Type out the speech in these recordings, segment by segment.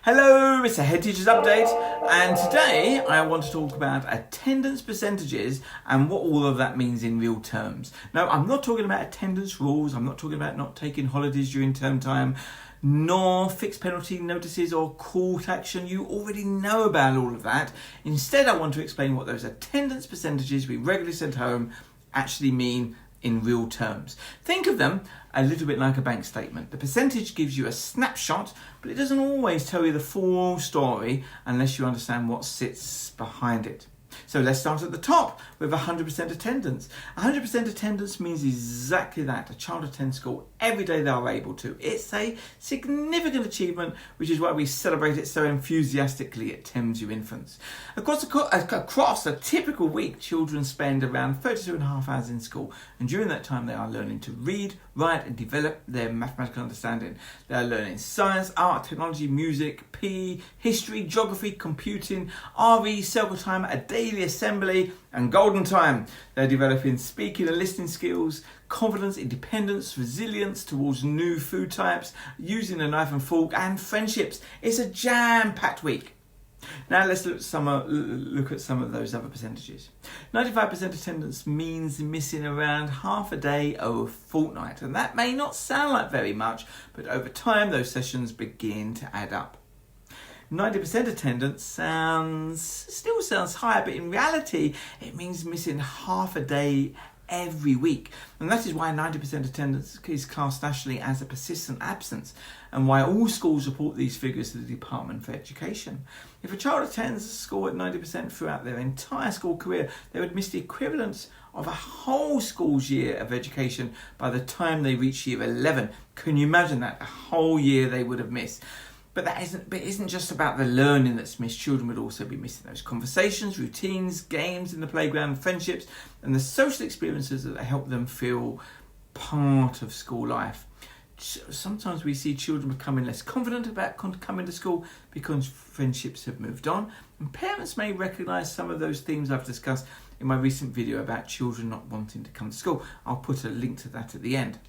Hello, it's a Head Teacher's Update, and today I want to talk about attendance percentages and what all of that means in real terms. Now, I'm not talking about attendance rules, I'm not talking about not taking holidays during term time, nor fixed penalty notices or court action. You already know about all of that. Instead, I want to explain what those attendance percentages we regularly send home actually mean in real terms. Think of them a little bit like a bank statement. The percentage gives you a snapshot, but it doesn't always tell you the full story unless you understand what sits behind it. So let's start at the top with 100% attendance. 100% attendance means exactly that. A child attends school every day they are able to. It's a significant achievement, which is why we celebrate it so enthusiastically at Thames Infants. Across a typical week, children spend around 32.5 hours in school, and during that time they are learning to read, write and develop their mathematical understanding. They are learning science, art, technology, music, PE, history, geography, computing, RE, circle time, a daily assembly and golden time. They're developing speaking and listening skills, confidence, independence, resilience towards new food types, using a knife and fork, and friendships. It's a jam-packed week. Now let's look at some of those other percentages. 95% attendance means missing around half a day over a fortnight, and that may not sound like very much, but over time those sessions begin to add up. 90% attendance still sounds high, but in reality it means missing half a day every week, and that is why 90% attendance is classed nationally as a persistent absence, and why all schools report these figures to the Department for Education. If a child attends school at 90% throughout their entire school career, they would miss the equivalent of a whole school's year of education by the time they reach year 11. Can you imagine that? A whole year they would have missed. But it isn't just about the learning that's missed. Children would also be missing those conversations, routines, games in the playground, friendships, and the social experiences that help them feel part of school life. Sometimes we see children becoming less confident about coming to school because friendships have moved on. And parents may recognise some of those themes I've discussed in my recent video about children not wanting to come to school. I'll put a link to that at the end.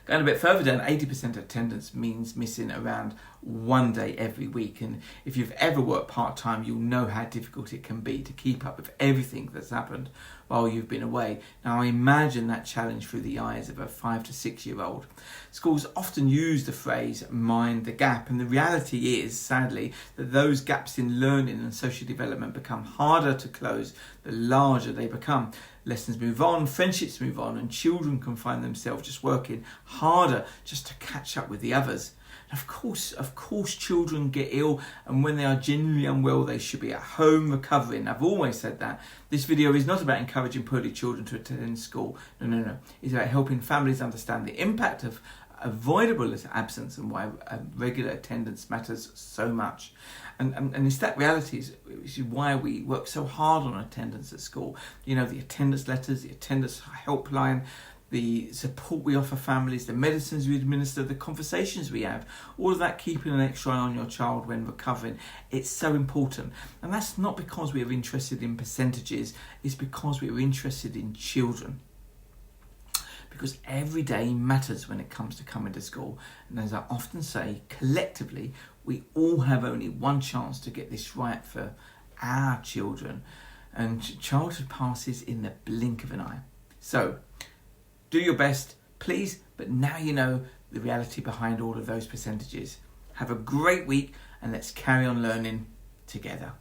Going a bit further down, 80% attendance means missing around one day every week. And if you've ever worked part-time, you'll know how difficult it can be to keep up with everything that's happened while you've been away. Now, I imagine that challenge through the eyes of a 5 to 6 year old. Schools often use the phrase mind the gap, and the reality is, sadly, that those gaps in learning and social development become harder to close the larger they become. Lessons move on, friendships move on, and children can find themselves just working harder just to catch up with the others. And of course, children get ill, and when they are genuinely unwell, they should be at home recovering. I've always said that. This video is not about encouraging poorly children to attend school. No. It's about helping families understand the impact of avoidable absence and why regular attendance matters so much. And it's that reality is why we work so hard on attendance at school. You know, the attendance letters, the attendance helpline, the support we offer families, the medicines we administer, the conversations we have, all of that keeping an extra eye on your child when recovering. It's so important. And that's not because we're interested in percentages, it's because we're interested in children. Because every day matters when it comes to coming to school. And as I often say, collectively, we all have only one chance to get this right for our children. And childhood passes in the blink of an eye. So, do your best, please, but now you know the reality behind all of those percentages. Have a great week, and let's carry on learning together.